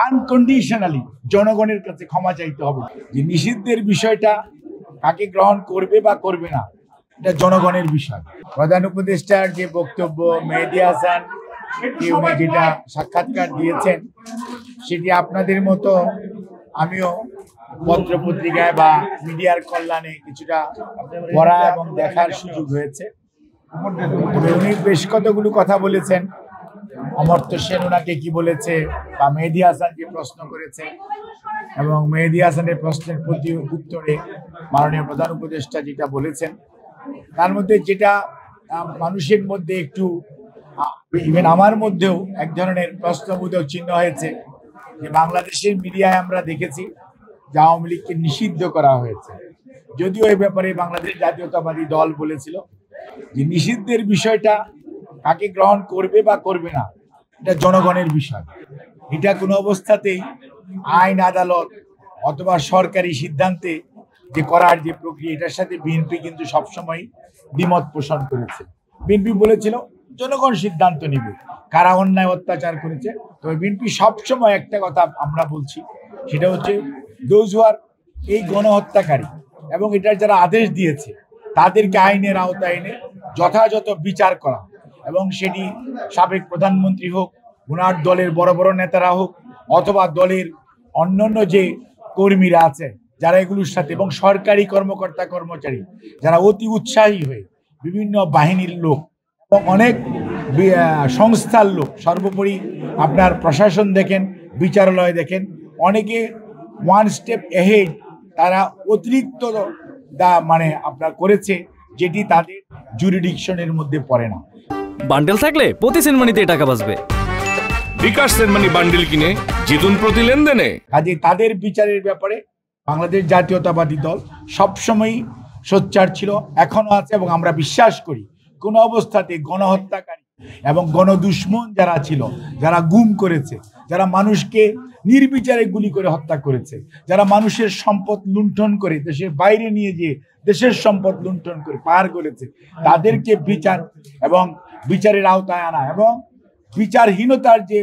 Unconditionally জনগণের কাছে ক্ষমা চাইতে হবে। যে নিষিদ্ধের বিষয়টা কাকে গ্রহণ করবে বা করবে না, এটা জনগণের বিষয়। প্রধান উপদেষ্টার যে বক্তব্য, মেহেদী হাসান যেটা সাক্ষাৎকার দিয়েছেন, সেটি আপনাদের মতো আমিও পত্র পত্রিকায় বা মিডিয়ার কল্যাণে কিছুটা পড়া এবং দেখার সুযোগ হয়েছে। উনি বেশ কতগুলো কথা বলেছেন। অমর্ত্য সেন ওনাকে কি বলেছে, বা মেহেদী হাসান যে প্রশ্ন করেছে, এবং মেহেদী হাসানের প্রশ্নের প্রতি উত্তরে মাননীয় প্রধান উপদেষ্টা যেটা বলেছেন, তার মধ্যে যেটা মানুষের মধ্যে একটু, ইভেন আমার মধ্যেও এক ধরনের প্রশ্নবোধক চিহ্ন হয়েছে যে বাংলাদেশের মিডিয়ায় আমরা দেখেছি যে আওয়ামী লীগকে নিষিদ্ধ করা হয়েছে। যদিও এই ব্যাপারে বাংলাদেশ জাতীয়তাবাদী দল বলেছিল যে নিষিদ্ধের বিষয়টা কাকে গ্রহণ করবে বা করবে না, এটা জনগণের বিষয়। এটা কোনো অবস্থাতেই আইন আদালত অথবা সরকারি সিদ্ধান্তে যে করার যে প্রক্রিয়া, এটার সাথে বিএনপি কিন্তু সবসময় দ্বিমত পোষণ করেছে। বিএনপি বলেছিল জনগণ সিদ্ধান্ত নেবে কারা অন্যায় অত্যাচার করেছে। তবে বিএনপি সবসময় একটা কথা আমরা বলছি, সেটা হচ্ছে দোজ হু আর এই গণহত্যাকারী এবং এটার যারা আদেশ দিয়েছে তাদেরকে আইনের আওতায় এনে যথাযথ বিচার করা, এবং সেটি সাবেক প্রধানমন্ত্রী হোক, ওনার দলের বড় বড় নেতারা হোক, অথবা দলের অন্যান্য যে কর্মীরা আছে যারা এগুলোর সাথে, এবং সরকারি কর্মকর্তা কর্মচারী যারা অতি উৎসাহী হয়ে বিভিন্ন বাহিনীর লোক এবং অনেক সংস্থার লোক, সর্বোপরি আপনার প্রশাসন দেখেন, বিচারালয় দেখেন, অনেকে ওয়ান স্টেপ এহেড, তারা অতিরিক্ত মানে আপনার করেছে যেটি তাদের জুরিডিকশনের মধ্যে পড়ে না। বান্ডেল থাকলে প্রতি সেনমানিতে টাকা বাঁচবে। বিকাশ সেনমানি বান্ডেল কিনে জিতুন প্রতি লেনদেনে। কাজে তাদের বিচারের ব্যাপারে বাংলাদেশ জাতীয়তাবাদী দল সবসময়ই সোচ্চার ছিল, এখনো আছে, এবং আমরা বিশ্বাস করি কোনো অবস্থাতে গণহত্যাকারী এবং গণদুশ্মন যারা ছিল, যারা গুম করেছে, যারা মানুষকে নির্বিচারে গুলি করে হত্যা করেছে, যারা মানুষের সম্পদ লুণ্ঠন করে দেশের বাইরে নিয়ে গিয়ে দেশের সম্পদ লুণ্ঠন করে পার করেছে, তাদেরকে বিচার এবং বিচারের আওতায় আনা, এবং বিচারহীনতার যে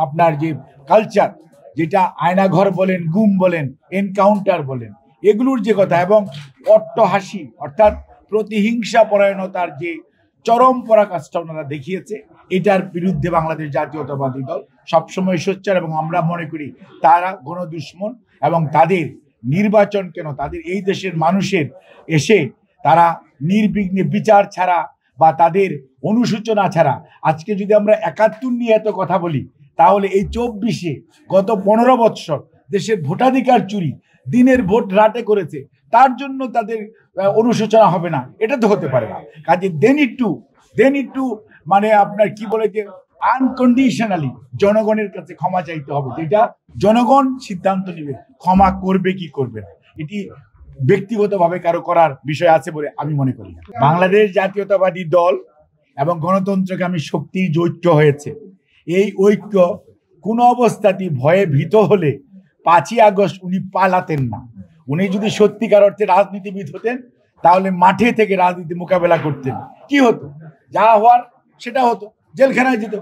আপনার যে কালচার, যেটা আয়নাঘর বলেন, গুম বলেন, এনকাউন্টার বলেন, এগুলোর যে কথা, এবং অট্টহাসি অর্থাৎ প্রতিহিংসা পরায়ণতার যে চরম পরাকাষ্ঠা ওনারা দেখিয়েছে, এটার বিরুদ্ধে বাংলাদেশ জাতীয়তাবাদী দল সবসময় সোচ্চার। এবং আমরা মনে করি তারা গণদুশ্মন, এবং তাদের নির্বাচন কেন, তাদের এই দেশের মানুষের এসে তারা নির্বিঘ্নে বিচার ছাড়া বা তাদের অনুসূচনা ছাড়া, আজকে যদি আমরা ৭১ নিয়ে এত কথা বলি, তাহলে এই ২৪-এ গত ১৫ বৎসর দেশের ভোটাধিকার চুরি, দিনের ভোট রাতে করেছে, তার জন্য তাদের অনুশোচনা হবে না, এটা তো হতে পারে না। কাজে দে নিড টু মানে আপনার কি বলে যে আনকন্ডিশনালি জনগণের কাছে ক্ষমা চাইতে হবে, যেটা জনগণ সিদ্ধান্ত নেবে ক্ষমা করবে কি করবে না। এটি ব্যক্তিগতভাবে কারো করার বিষয় আছে বলে আমি মনে করি না। বাংলাদেশ জাতীয়তাবাদী দল এবং গণতন্ত্রকামী শক্তির যে ঐক্য হয়েছে, এই ঐক্য কোনো অবস্থাতেই ভয়ে ভীত হলে ৫ই আগস্ট উনি পালাতেন না। উনি যদি সত্যিকার অর্থে রাজনীতিবিদ হতেন, তাহলে মাঠে থেকে রাজনীতি মোকাবেলা করতেন। কি হতো? যা হওয়ার সেটা হতো, জেলখানায় যেত।